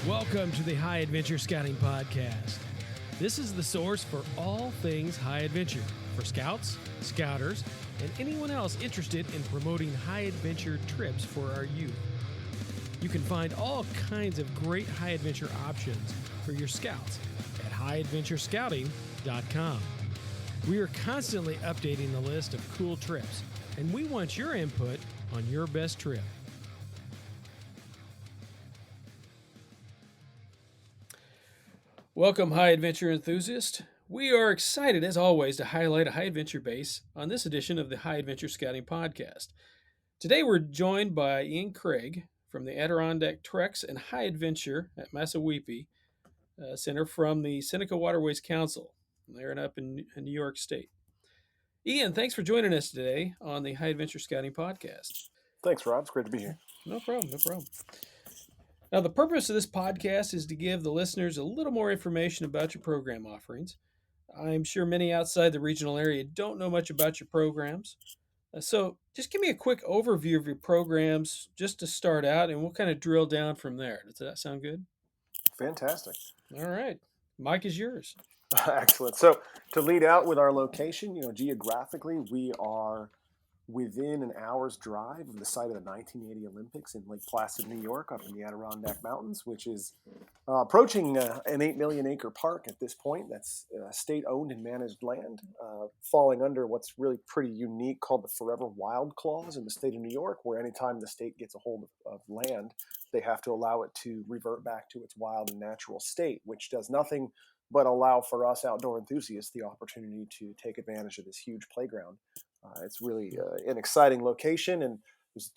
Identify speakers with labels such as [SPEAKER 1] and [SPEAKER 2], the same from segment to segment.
[SPEAKER 1] Welcome to the High Adventure Scouting Podcast. This is the source for all things high adventure for scouts, scouters, and anyone else interested in promoting high adventure trips for our youth. You can find all kinds of great high adventure options for your scouts at highadventurescouting.com. We are constantly updating the list of cool trips, and we want your input on your best trip. Welcome, high adventure enthusiast. We are excited, as always, to highlight a high adventure base on this edition of the High Adventure Scouting Podcast. Today, we're joined by Ian Craig from the Adirondack Treks and High Adventure at Massaweepie Center from the Seneca Waterways Council. They're up in New York State. Ian, thanks for joining us today on the High Adventure Scouting Podcast.
[SPEAKER 2] Thanks, Rob. It's great to be here.
[SPEAKER 1] No problem. Now, the purpose of this podcast is to give the listeners a little more information about your program offerings. I'm sure many outside the regional area don't know much about your programs. So just give me a quick overview of your programs just to start out, and we'll kind of drill down from there. Does that sound good?
[SPEAKER 2] Fantastic.
[SPEAKER 1] All right. Mic is yours.
[SPEAKER 2] Excellent. So to lead out with our location, geographically, we are within an hour's drive of the site of the 1980 Olympics in Lake Placid, New York, up in the Adirondack Mountains, which is approaching an 8 million acre park at this point. That's state-owned and managed land, falling under what's really pretty unique called the Forever Wild Clause in the state of New York, where anytime the state gets a hold of land, they have to allow it to revert back to its wild and natural state, which does nothing but allow for us outdoor enthusiasts the opportunity to take advantage of this huge playground. It's really an exciting location, and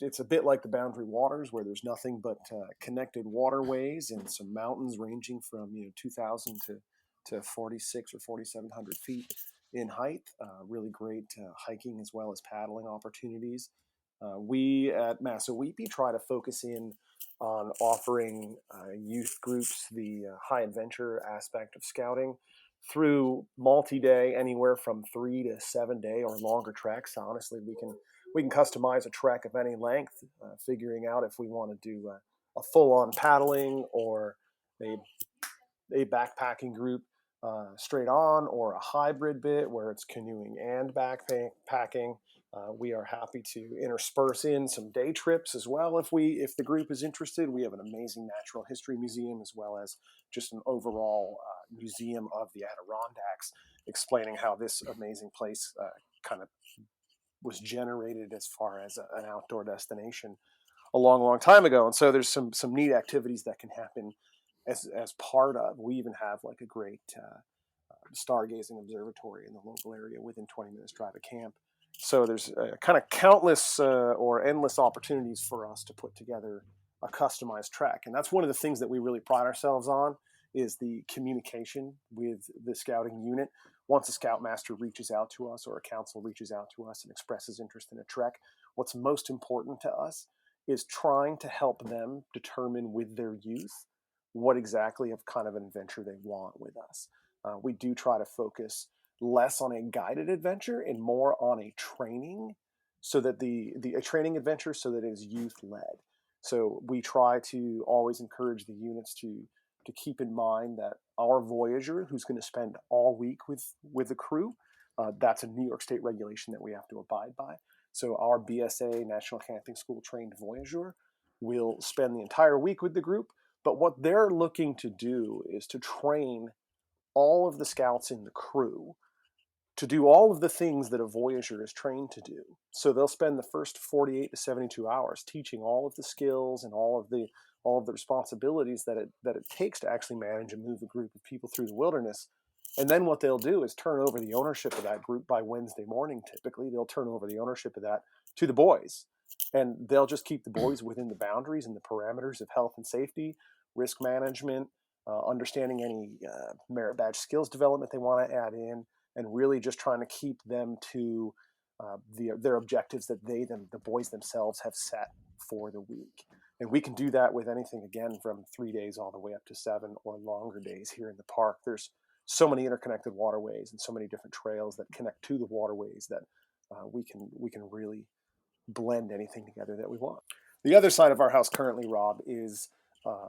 [SPEAKER 2] it's a bit like the Boundary Waters, where there's nothing but connected waterways and some mountains ranging from 2,000 to 4,600 or 4,700 feet in height. Really great hiking as well as paddling opportunities. We at Massaweepie try to focus in on offering youth groups the high adventure aspect of scouting through multi-day, anywhere from 3 to 7 day or longer treks. Honestly, we can customize a trek of any length, figuring out if we want to do a full-on paddling or a backpacking group straight on, or a hybrid bit where it's canoeing and backpacking. We are happy to intersperse in some day trips as well if the group is interested. We have an amazing natural history museum as well as just an overall museum of the Adirondacks, explaining how this amazing place kind of was generated as far as an outdoor destination a long time ago. And so there's some neat activities that can happen as part of. We even have like a great stargazing observatory in the local area within 20 minutes drive of camp. So there's kind of countless or endless opportunities for us to put together a customized trek. And that's one of the things that we really pride ourselves on, is the communication with the scouting unit. Once a scoutmaster reaches out to us or a council reaches out to us and expresses interest in a trek, what's most important to us is trying to help them determine with their youth what exactly of kind of an adventure they want with us. We do try to focus less on a guided adventure and more on a training, so that a training adventure so that it is youth led. So we try to always encourage the units to keep in mind that our voyager, who's going to spend all week with the crew, that's a New York State regulation that we have to abide by. So our BSA, National Camping School trained voyager, will spend the entire week with the group. But what they're looking to do is to train all of the scouts in the crew to do all of the things that a voyager is trained to do. So they'll spend the first 48 to 72 hours teaching all of the skills and all of the responsibilities that it takes to actually manage and move a group of people through the wilderness. And then what they'll do is turn over the ownership of that group by Wednesday morning. Typically, they'll turn over the ownership of that to the boys, and they'll just keep the boys within the boundaries and the parameters of health and safety, risk management, understanding any merit badge skills development they want to add in, and really just trying to keep them to their objectives that the boys themselves have set for the week. And we can do that with anything, again, from 3 days all the way up to 7 or longer days here in the park. There's so many interconnected waterways and so many different trails that connect to the waterways that we can really blend anything together that we want. The other side of our house currently, Rob, is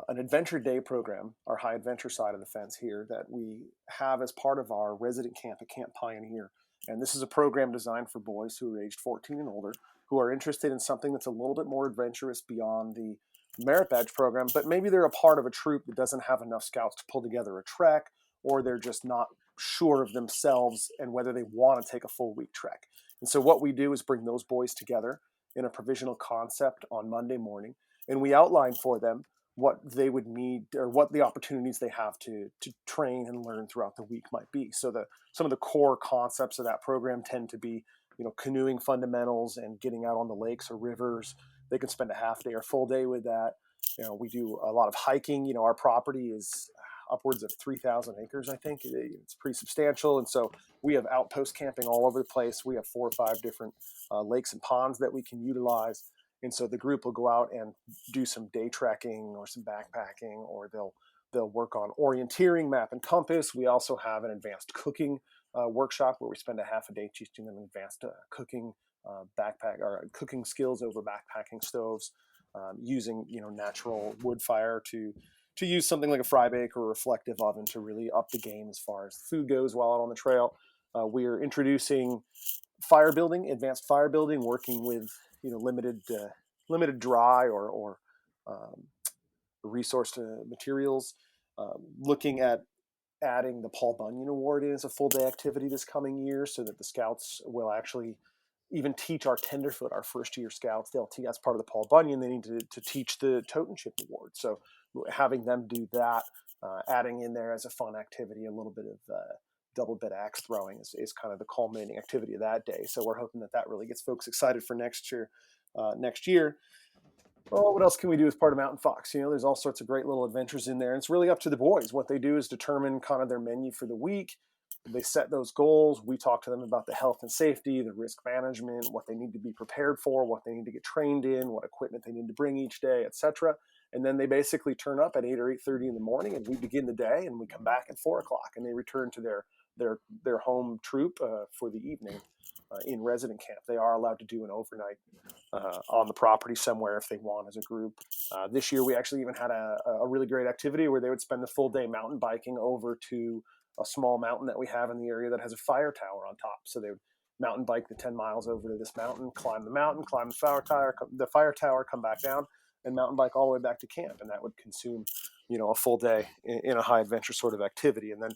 [SPEAKER 2] an adventure day program, our high adventure side of the fence here, that we have as part of our resident camp at Camp Pioneer. And this is a program designed for boys who are aged 14 and older, who are interested in something that's a little bit more adventurous beyond the merit badge program, but maybe they're a part of a troop that doesn't have enough scouts to pull together a trek, or they're just not sure of themselves and whether they want to take a full week trek. And so what we do is bring those boys together in a provisional concept on Monday morning, and we outline for them what they would need, or what the opportunities they have to train and learn throughout the week might be. So some of the core concepts of that program tend to be, canoeing fundamentals and getting out on the lakes or rivers. They can spend a half day or full day with that. We do a lot of hiking. Our property is upwards of 3,000 acres, I think. It's pretty substantial. And so we have outpost camping all over the place. We have 4 or 5 different lakes and ponds that we can utilize. And so the group will go out and do some day trekking or some backpacking, or they'll work on orienteering, map and compass. We also have an advanced cooking workshop where we spend a half a day teaching them advanced cooking backpack or cooking skills over backpacking stoves, using natural wood fire to use something like a fry bake or a reflective oven to really up the game as far as food goes while out on the trail. We are introducing fire building, advanced fire building, working with limited dry or resource materials. Looking at adding the Paul Bunyan Award in as a full day activity this coming year, so that the scouts will actually even teach our tenderfoot, our first year scouts. They'll teach, as part of the Paul Bunyan, they need to teach the Totemship Award. So having them do that, adding in there as a fun activity a little bit of double bit axe throwing is kind of the culminating activity of that day. So we're hoping that really gets folks excited for next year. Well, what else can we do as part of Mountain Fox? There's all sorts of great little adventures in there. And it's really up to the boys. What they do is determine kind of their menu for the week. They set those goals. We talk to them about the health and safety, the risk management, what they need to be prepared for, what they need to get trained in, what equipment they need to bring each day, etc. And then they basically turn up at 8 or 8:30 in the morning, and we begin the day, and we come back at 4 o'clock, and they return to their home troop for the evening in resident camp. They are allowed to do an overnight on the property somewhere if they want as a group. This year, we actually even had a really great activity where they would spend the full day mountain biking over to a small mountain that we have in the area that has a fire tower on top. So they would mountain bike the 10 miles over to this mountain, climb the fire tower, come back down, and mountain bike all the way back to camp. And that would consume, a full day in a high adventure sort of activity. And then,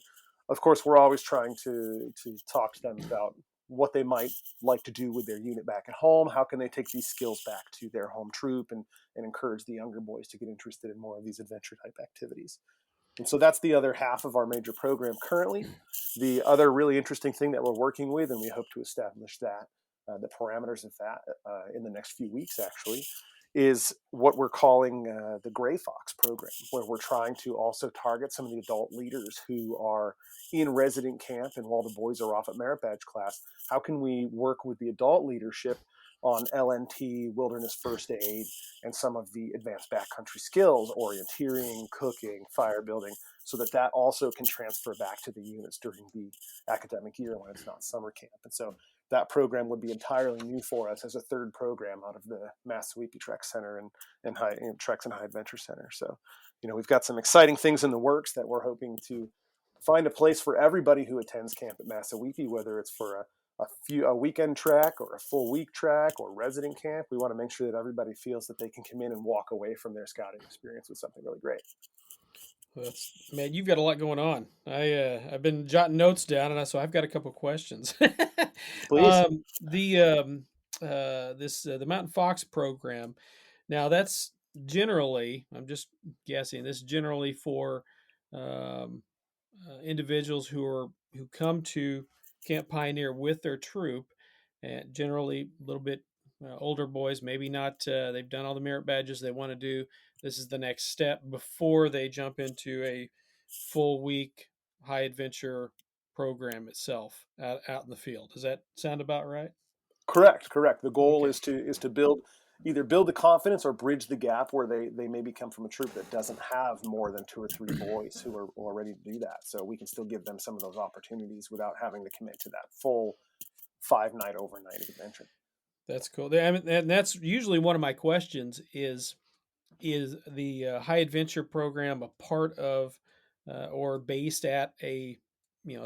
[SPEAKER 2] of course, we're always trying to talk to them about what they might like to do with their unit back at home. How can they take these skills back to their home troop and encourage the younger boys to get interested in more of these adventure type activities. And so that's the other half of our major program currently. The other really interesting thing that we're working with, and we hope to establish that, the parameters of that in the next few weeks actually, is what we're calling the Gray Fox program, where we're trying to also target some of the adult leaders who are in resident camp. And while the boys are off at merit badge class, how can we work with the adult leadership on LNT, wilderness first aid, and some of the advanced backcountry skills, orienteering, cooking, fire building, so that also can transfer back to the units during the academic year when it's not summer camp. And so that program would be entirely new for us as a third program out of the Massaweepie Treks Center and Treks and High Adventure Center. So, we've got some exciting things in the works that we're hoping to find a place for everybody who attends camp at Massaweepie, whether it's for a weekend track or a full week track or resident camp. We want to make sure that everybody feels that they can come in and walk away from their scouting experience with something really great.
[SPEAKER 1] Well, man, you've got a lot going on. I've been jotting notes down, and so I've got a couple questions.
[SPEAKER 2] Please.
[SPEAKER 1] The Mountain Fox program. Now that's generally, I'm just guessing, this is generally for individuals who come to Camp Pioneer with their troop, and generally a little bit older boys, maybe not. They've done all the merit badges they want to do. This is the next step before they jump into a full week high adventure program itself out in the field. Does that sound about right?
[SPEAKER 2] Correct. The goal
[SPEAKER 1] Okay.
[SPEAKER 2] is to either build the confidence or bridge the gap where they maybe come from a troop that doesn't have more than 2 or 3 boys who are ready to do that. So we can still give them some of those opportunities without having to commit to that full 5-night overnight adventure.
[SPEAKER 1] That's cool. And that's usually one of my questions is, is the High Adventure program a part of or based at a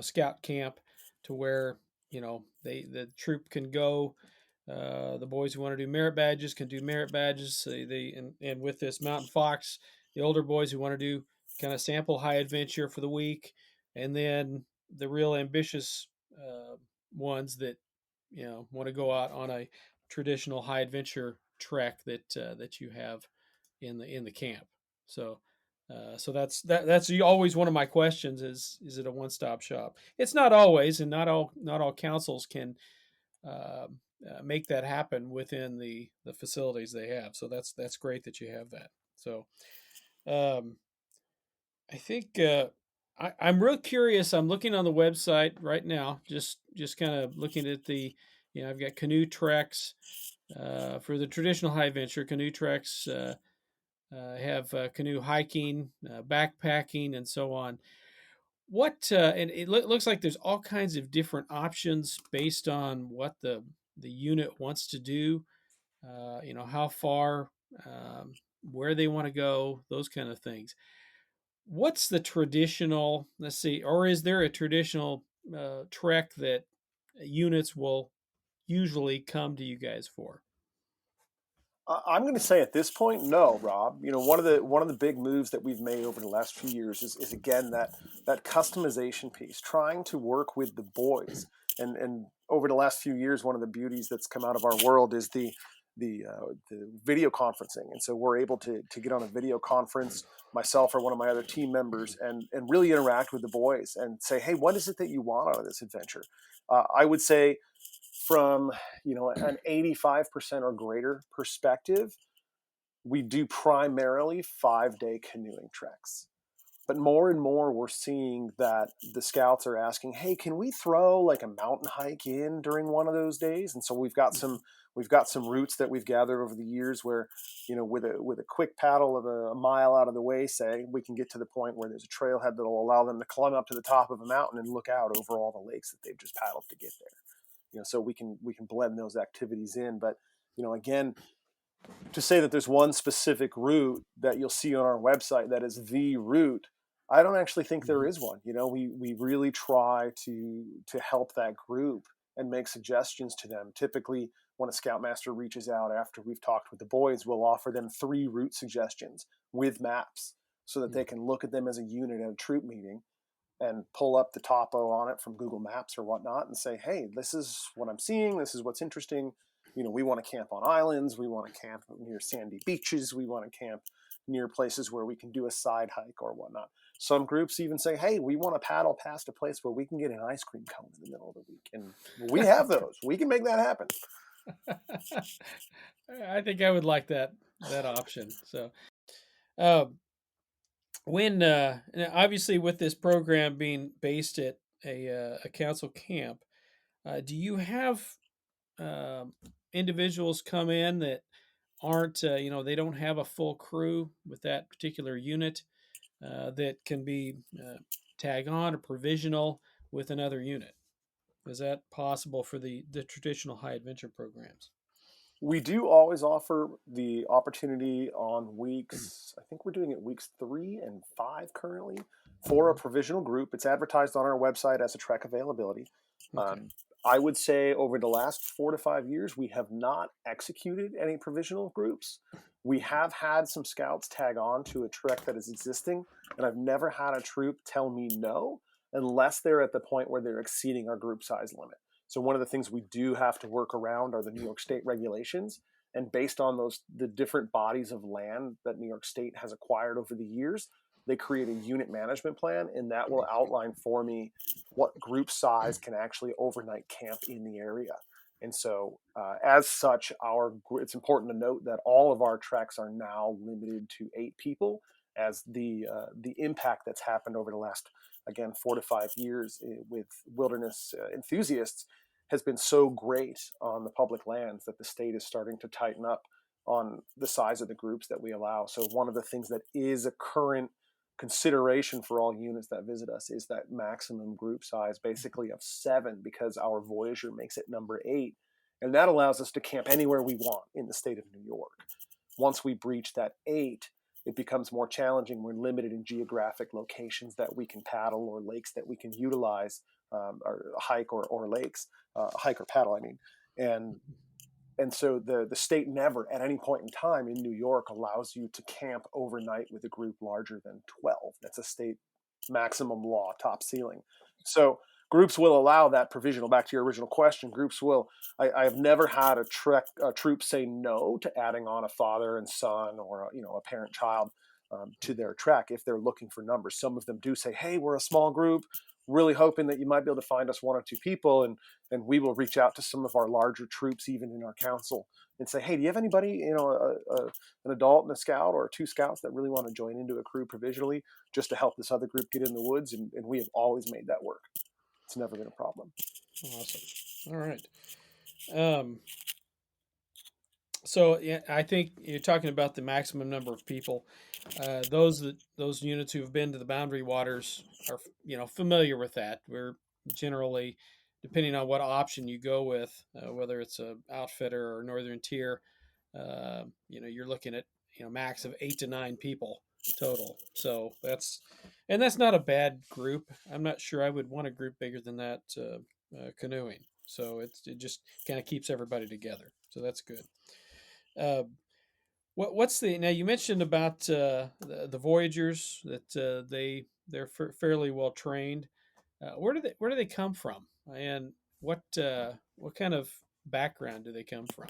[SPEAKER 1] scout camp to where the troop can go. The boys who want to do merit badges can do merit badges. And with this Mountain Fox, the older boys who want to do kind of sample High Adventure for the week, and then the real ambitious ones that want to go out on a traditional High Adventure trek that you have in the camp. So so that's always one of my questions is it a one stop shop? It's not always, and not all councils can uh, make that happen within the facilities they have. So that's great that you have that. So um, I think I'm real curious. I'm looking on the website right now, just kind of looking at I've got canoe treks for the traditional high venture canoe treks. Have canoe hiking, backpacking, and so on. And it looks like there's all kinds of different options based on what the unit wants to do. How far, where they want to go, those kind of things. What's the traditional? Let's see, or is there a traditional trek that units will usually come to you guys for?
[SPEAKER 2] I'm going to say at this point, no, Rob. One of the big moves that we've made over the last few years is again that customization piece, trying to work with the boys. And over the last few years, one of the beauties that's come out of our world is the video conferencing, and so we're able to get on a video conference, myself or one of my other team members, and really interact with the boys and say, hey, what is it that you want out of this adventure? I would say from an 85% or greater perspective, we do primarily 5-day canoeing treks. But more and more, we're seeing that the scouts are asking, "Hey, can we throw like a mountain hike in during one of those days?" And so we've got some routes that we've gathered over the years where, with a quick paddle of a mile out of the way, say, we can get to the point where there's a trailhead that will allow them to climb up to the top of a mountain and look out over all the lakes that they've just paddled to get there. So we can blend those activities in. But again, to say that there's one specific route that you'll see on our website that is the route, I don't actually think there
[SPEAKER 1] Mhm.
[SPEAKER 2] is one. We really try to help that group and make suggestions to them. Typically, when a scoutmaster reaches out after we've talked with the boys, we'll offer them 3 route suggestions with maps so that they
[SPEAKER 1] Mm.
[SPEAKER 2] can look at them as a unit at a troop meeting and pull up the topo on it from Google Maps or whatnot and say, hey, this is what I'm seeing. This is what's interesting. We want to camp on islands. We want to camp near sandy beaches. We want to camp near places where we can do a side hike or whatnot. Some groups even say, hey, we want to paddle past a place where we can get an ice cream cone in the middle of the week. And we have those. We can make that happen.
[SPEAKER 1] I think I would like that option. So, uh, when obviously with this program being based at a council camp, do you have um individuals come in that aren't they don't have a full crew with that particular unit that can be tag on or provisional with another unit? Is that possible for the traditional high adventure programs?
[SPEAKER 2] We do always offer the opportunity on weeks, I think we're doing it weeks 3 and 5 currently, for a
[SPEAKER 1] Mhm.
[SPEAKER 2] provisional group. It's advertised on our website as a trek availability.
[SPEAKER 1] Okay.
[SPEAKER 2] I would say over the last 4 to 5 years, we have not executed any provisional groups. We have had some scouts tag on to a trek that is existing, and I've never had a troop tell me no unless they're at the point where they're exceeding our group size limit. So one of the things we do have to work around are the New York State regulations. And based on the different bodies of land that New York State has acquired over the years, they create a unit management plan, and that will outline for me what group size can actually overnight camp in the area. And so, as such, it's important to note that all of our treks are now limited to 8 people, as the impact that's happened over the last, again, 4 to 5 years with wilderness enthusiasts has been so great on the public lands that the state is starting to tighten up on the size of the groups that we allow. So one of the things that is a current consideration for all units that visit us is that maximum group size, basically of 7, because our Voyager makes it number 8, and that allows us to camp anywhere we want in the state of New York. Once we breach that 8, it becomes more challenging. We're limited in geographic locations that we can paddle or lakes that we can utilize, or hike or lakes, hike or paddle, I mean. And and so the state never at any point in time in New York allows you to camp overnight with a group larger than 12. That's a state maximum law, top ceiling. So groups will allow that provisional. Back to your original question, groups will. I have never had a troop say no to adding on a father and son, or a parent child, to their trek if they're looking for numbers. Some of them do say, "Hey, we're a small group, really hoping that you might be able to find us 1 or 2 people," and we will reach out to some of our larger troops, even in our council, and say, "Hey, do you have anybody, an adult and a scout, or 2 scouts that really want to join into a crew provisionally, just to help this other group get in the woods?" And we have always made that work. It's never been a problem.
[SPEAKER 1] Awesome. All right. Um, so yeah, I think you're talking about the maximum number of people. Those units who have been to the Boundary Waters are familiar with that. We're generally, depending on what option you go with, whether it's a outfitter or Northern Tier, you're looking at max of 8 to 9 people total. So that's not a bad group. I'm not sure I would want a group bigger than that canoeing. So it just kind of keeps everybody together. So that's good. Uh, what's the now? You mentioned about the Voyagers that they're fairly well trained. Where do they come from, and what kind of background do they come from?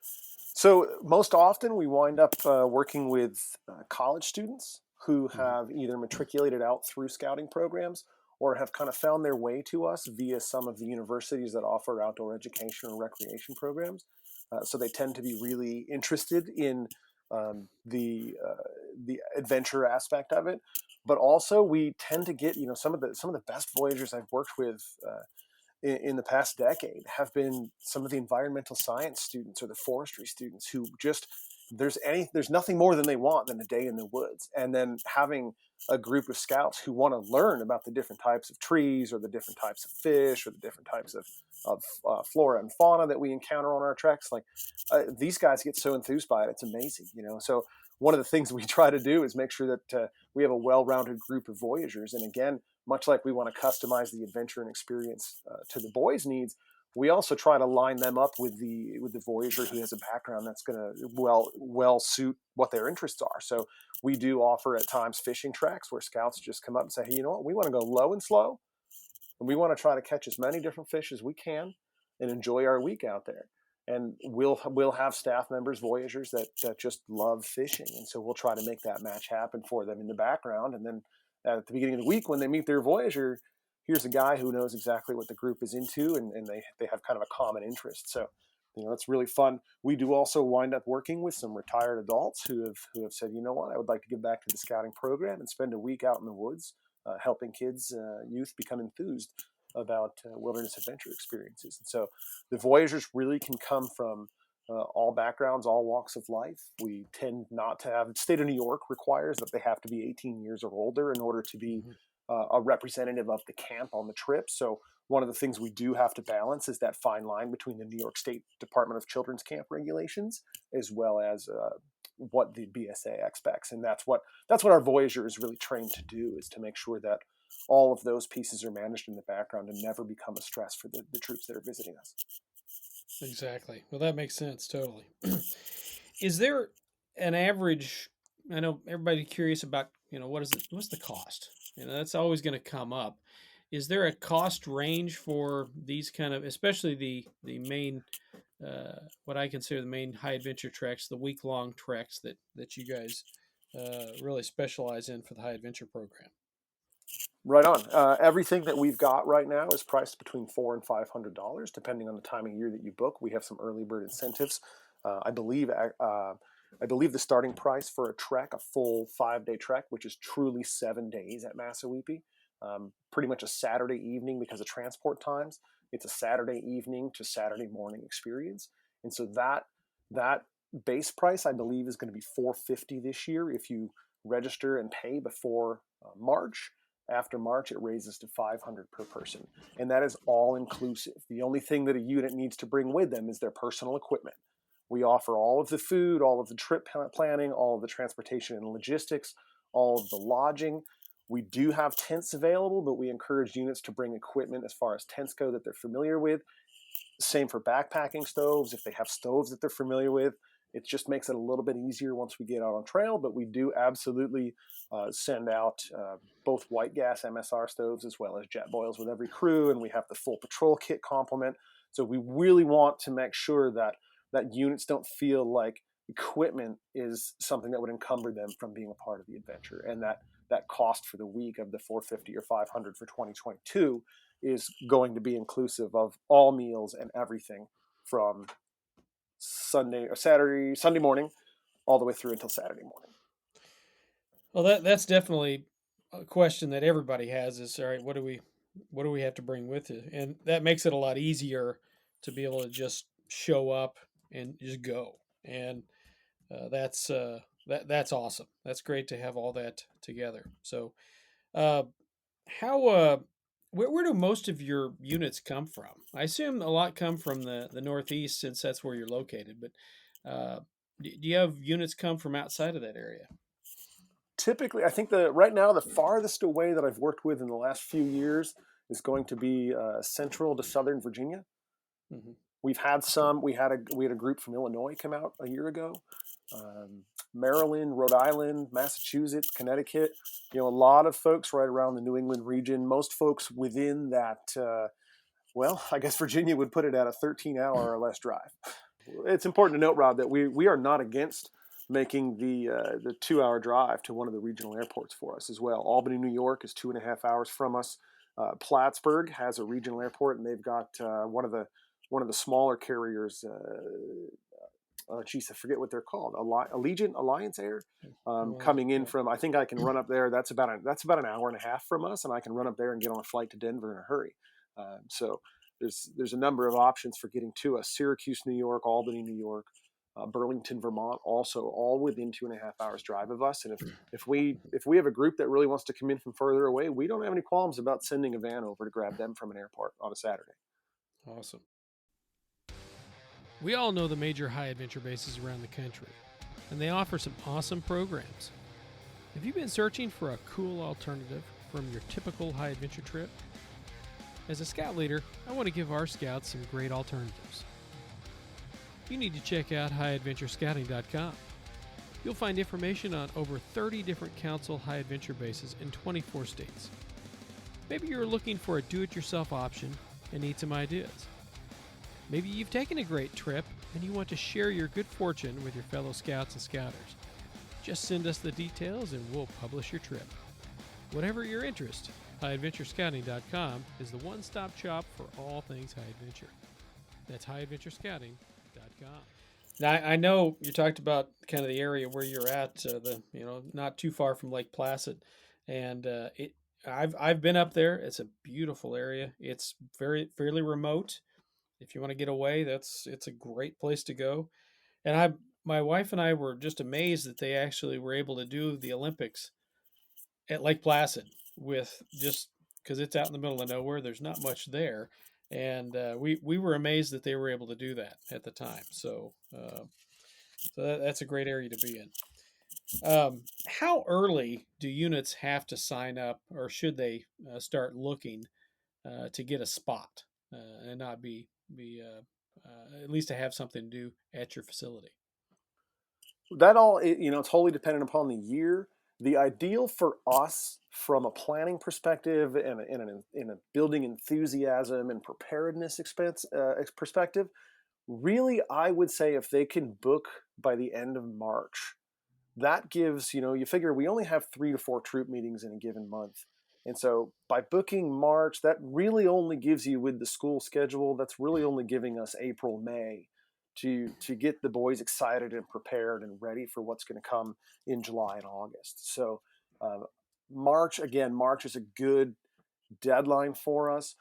[SPEAKER 2] So most often we wind up working with college students who
[SPEAKER 1] Mhm.
[SPEAKER 2] have either matriculated out through scouting programs or have kind of found their way to us via some of the universities that offer outdoor education or recreation programs. So they tend to be really interested in the adventure aspect of it. But also we tend to get some of the best voyagers I've worked with in the past decade have been some of the environmental science students or the forestry students who just there's nothing more than they want than a day in the woods, and then having a group of scouts who want to learn about the different types of trees or the different types of fish or the different types of flora and fauna that we encounter on our treks. Like these guys get so enthused by it, it's amazing. So one of the things we try to do is make sure that we have a well-rounded group of voyagers. And again, much like we want to customize the adventure and experience to the boys' needs, we also try to line them up with the voyager who has a background that's going to well suit what their interests are. So we do offer at times fishing tracks where scouts just come up and say, "Hey, you know what? We want to go low and slow, and we want to try to catch as many different fish as we can and enjoy our week out there." And we'll have staff members, voyagers that just love fishing, and so we'll try to make that match happen for them in the background. And then at the beginning of the week, when they meet their voyager, here's a guy who knows exactly what the group is into, and they have kind of a common interest. So it's really fun. We do also wind up working with some retired adults who have said, "You know what, I would like to give back to the scouting program and spend a week out in the woods, helping kids, youth become enthused about wilderness adventure experiences." And so the voyagers really can come from all backgrounds, all walks of life. We tend not to have, the state of New York requires that they have to be 18 years or older in order to be
[SPEAKER 1] Mhm.
[SPEAKER 2] a representative of the camp on the trip. So one of the things we do have to balance is that fine line between the New York State Department of Children's Camp regulations as well as what the BSA expects. And that's what our Voyager is really trained to do, is to make sure that all of those pieces are managed in the background and never become a stress for the troops that are visiting us.
[SPEAKER 1] Exactly. Well, that makes sense totally. Is there an average? I know everybody curious about what's the cost. That's always going to come up. Is there a cost range for these kind of, especially the main, what I consider the main high adventure treks, the week long treks that you guys really specialize in for the high adventure program?
[SPEAKER 2] Right on. Everything that we've got right now is priced between $400 and $500, depending on the time of year that you book. We have some early bird incentives. I believe the starting price for a trek, a full 5-day trek, which is truly 7 days at Massaweepie, pretty much a Saturday evening because of transport times. It's a Saturday evening to Saturday morning experience, and so that base price, I believe, is going to be $450 this year if you register and pay before March. After March, it raises to $500 per person, and that is all inclusive. The only thing that a unit needs to bring with them is their personal equipment. We offer all of the food, all of the trip planning, all of the transportation and logistics, all of the lodging. We do have tents available, but we encourage units to bring equipment as far as tents go that they're familiar with. Same for backpacking stoves. If they have stoves that they're familiar with, it just makes it a little bit easier once we get out on trail. But we do absolutely send out both white gas MSR stoves as well as jet boils with every crew, and we have the full patrol kit complement. So we really want to make sure that units don't feel like equipment is something that would encumber them from being a part of the adventure, and that cost for the week of the 450 or 500 for 2022 is going to be inclusive of all meals and everything from Sunday morning all the way through until Saturday morning.
[SPEAKER 1] Well, that's definitely a question that everybody has is, all right, what do we have to bring with it? And that makes it a lot easier to be able to just show up and just go. And that's awesome. That's great to have all that together. So, uh, how where do most of your units come from? I assume a lot come from the Northeast since that's where you're located. But do you have units come from outside of that area?
[SPEAKER 2] Typically, I think right now the farthest away that I've worked with in the last few years is going to be central to Southern Virginia.
[SPEAKER 1] Hmm.
[SPEAKER 2] We've had some. We had a group from Illinois come out a year ago. Maryland, Rhode Island, Massachusetts, Connecticut. A lot of folks right around the New England region. Most folks within that. Well, I guess Virginia would put it at a 13-hour or less drive. It's important to note, Rob, that we are not against making the 2-hour drive to one of the regional airports for us as well. Albany, New York is 2.5 hours from us. Plattsburgh has a regional airport, and they've got one of the smaller carriers. I forget what they're called. Allegiant Alliance Air, coming in
[SPEAKER 1] Yeah.
[SPEAKER 2] from. I think I can run up there. That's about an hour and a half from us, and I can run up there and get on a flight to Denver in a hurry. So there's a number of options for getting to us. Syracuse, New York, Albany, New York, Burlington, Vermont, also all within 2.5 hours drive of us. And if we have a group that really wants to come in from further away, we don't have any qualms about sending a van over to grab them from an airport on a Saturday.
[SPEAKER 1] Awesome. We all know the major high adventure bases around the country, and they offer some awesome programs. Have you been searching for a cool alternative from your typical high adventure trip? As a scout leader, I want to give our scouts some great alternatives. You need to check out highadventurescouting.com. You'll find information on over 30 different council high adventure bases in 24 states. Maybe you're looking for a do-it-yourself option and need some ideas. Maybe you've taken a great trip and you want to share your good fortune with your fellow scouts and scouters. Just send us the details and we'll publish your trip. Whatever your interest, highadventurescouting.com is the one-stop shop for all things high adventure. That's highadventurescouting.com. Now, I know you talked about kind of the area where you're at, not too far from Lake Placid, and I've been up there. It's a beautiful area. It's fairly remote. If you want to get away, it's a great place to go. And my wife and I were just amazed that they actually were able to do the Olympics at Lake Placid with just because it's out in the middle of nowhere. There's not much there, and we were amazed that they were able to do that at the time. So that's a great area to be in. How early do units have to sign up, or should they start looking to get a spot and not be at least to have something to do at your facility?
[SPEAKER 2] That all, it's wholly dependent upon the year. The ideal for us from a planning perspective and in a building enthusiasm and preparedness perspective, really, I would say if they can book by the end of March, that gives, you figure we only have 3 to 4 troop meetings in a given month. And so by booking March, that really only gives you, with the school schedule, that's really only giving us April, May to get the boys excited and prepared and ready for what's going to come in July and August. So uh, March is a good deadline for us.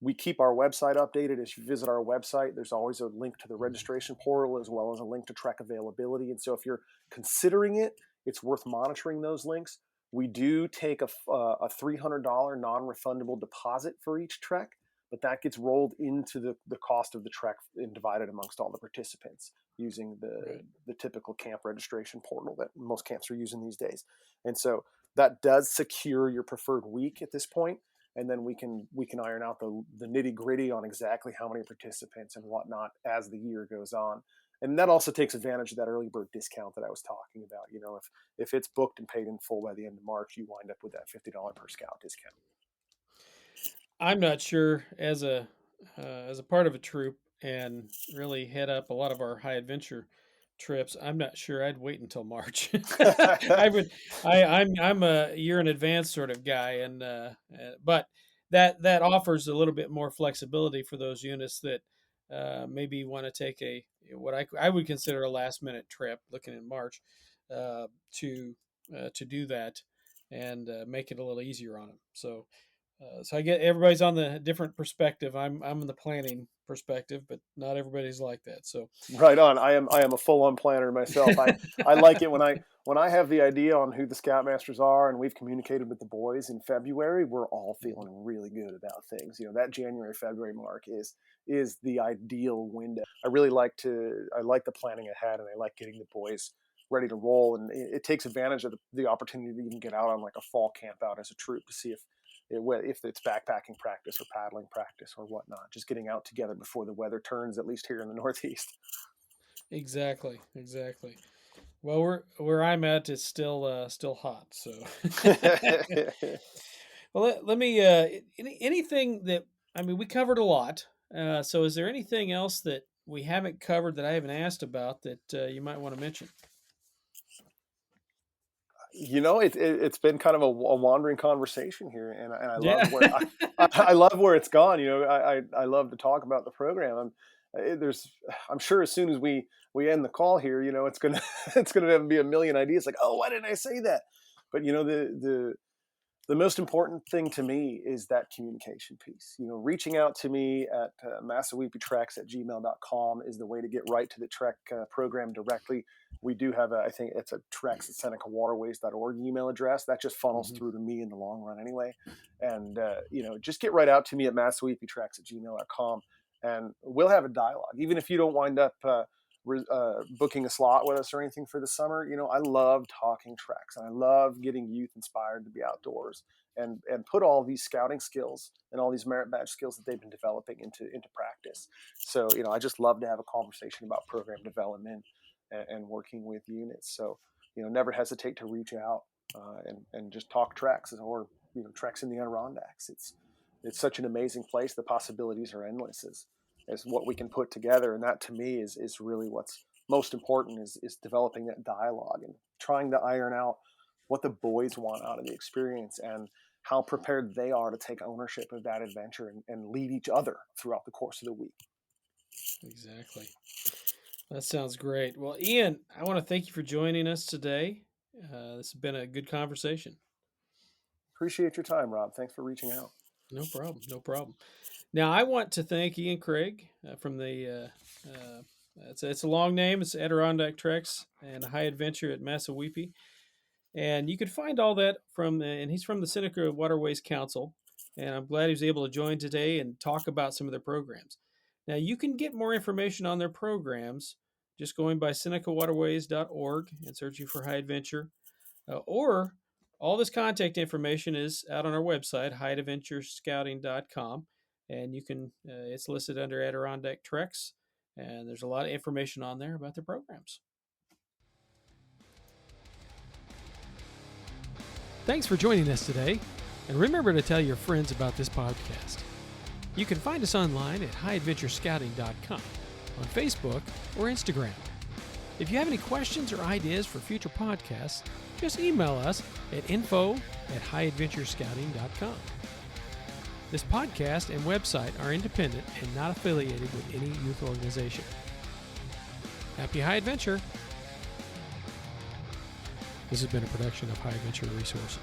[SPEAKER 2] We keep our website updated. As you visit our website, there's always a link to the registration portal as well as a link to trek availability. And so if you're considering it, it's worth monitoring those links. We do take a $300 non-refundable deposit for each trek. but that gets rolled into the cost of the trek and divided amongst all the participants using the typical camp registration portal that most camps are using these days. And so that does secure your preferred week at this point, and then we can iron out the nitty gritty on exactly how many participants and whatnot as the year goes on. And that also takes advantage of that early bird discount that I was talking about. You know, if it's booked and paid in full by the end of March, you wind up with that $50 per scout discount.
[SPEAKER 1] I'm not sure as a part of a troop and really head up a lot of our high adventure trips. I'm not sure I'd wait until March. I would. I'm a year in advance sort of guy, and but that offers a little bit more flexibility for those units that maybe want to take what I would consider a last minute trip, looking in March, to do that and make it a little easier on them. So I get everybody's on the different perspective. I'm in the planning perspective, but not everybody's like that. So
[SPEAKER 2] right on. I am a full on planner myself. I like it when I have the idea on who the scoutmasters are and we've communicated with the boys in February. We're all feeling really good about things. You know, that January-February mark is the ideal window. I like the planning ahead, and I like getting the boys ready to roll. And it takes advantage of the opportunity to even get out on like a fall camp out as a troop to see if it's backpacking practice or paddling practice or whatnot, just getting out together before the weather turns, at least here in the Northeast.
[SPEAKER 1] Exactly. Well, where I'm at, it's still hot. So, well, let me anything that we covered a lot. So, is there anything else that we haven't covered that I haven't asked about that you might want to mention?
[SPEAKER 2] You know, it's been kind of a wandering conversation here, and I
[SPEAKER 1] Yeah.
[SPEAKER 2] love where I love where it's gone. You know, I love to talk about the program. I'm sure as soon as we end the call here, you know, it's gonna it's gonna be a million ideas like, oh, why didn't I say that? But you know, the most important thing to me is that communication piece. You know, reaching out to me at MassaweepieTreks@gmail.com is the way to get right to the Trek program directly. We do have I think it's a Treks at SenecaWaterways.org email address that just funnels through to me in the long run anyway. And you know, just get right out to me at MassaweepieTreks@gmail.com, and we'll have a dialogue. Even if you don't wind up booking a slot with us or anything for the summer, you know, I love talking treks, and I love getting youth inspired to be outdoors and put all these scouting skills and all these merit badge skills that they've been developing into practice. So, you know, I just love to have a conversation about program development and working with units. So, you know, never hesitate to reach out and just talk treks, or, you know, treks in the Adirondacks. It's such an amazing place. The possibilities are endless as what we can put together. And that to me is really what's most important is developing that dialogue and trying to iron out what the boys want out of the experience and how prepared they are to take ownership of that adventure and lead each other throughout the course of the week.
[SPEAKER 1] Exactly. That sounds great. Well, Ian, I want to thank you for joining us today. This has been a good conversation.
[SPEAKER 2] Appreciate your time, Rob. Thanks for reaching out.
[SPEAKER 1] No problem. Now, I want to thank Ian Craig from the, it's a long name. It's Adirondack Treks and High Adventure at Massaweepie. And you can find all that and he's from the Seneca Waterways Council. And I'm glad he was able to join today and talk about some of their programs. Now, you can get more information on their programs just going by senecawaterways.org and searching for High Adventure. Or all this contact information is out on our website, highadventurescouting.com. And you can, it's listed under Adirondack Treks. And there's a lot of information on there about their programs. Thanks for joining us today. And remember to tell your friends about this podcast. You can find us online at highadventurescouting.com, on Facebook or Instagram. If you have any questions or ideas for future podcasts, just email us at info@highadventurescouting.com. This podcast and website are independent and not affiliated with any youth organization. Happy High Adventure! This has been a production of High Adventure Resources.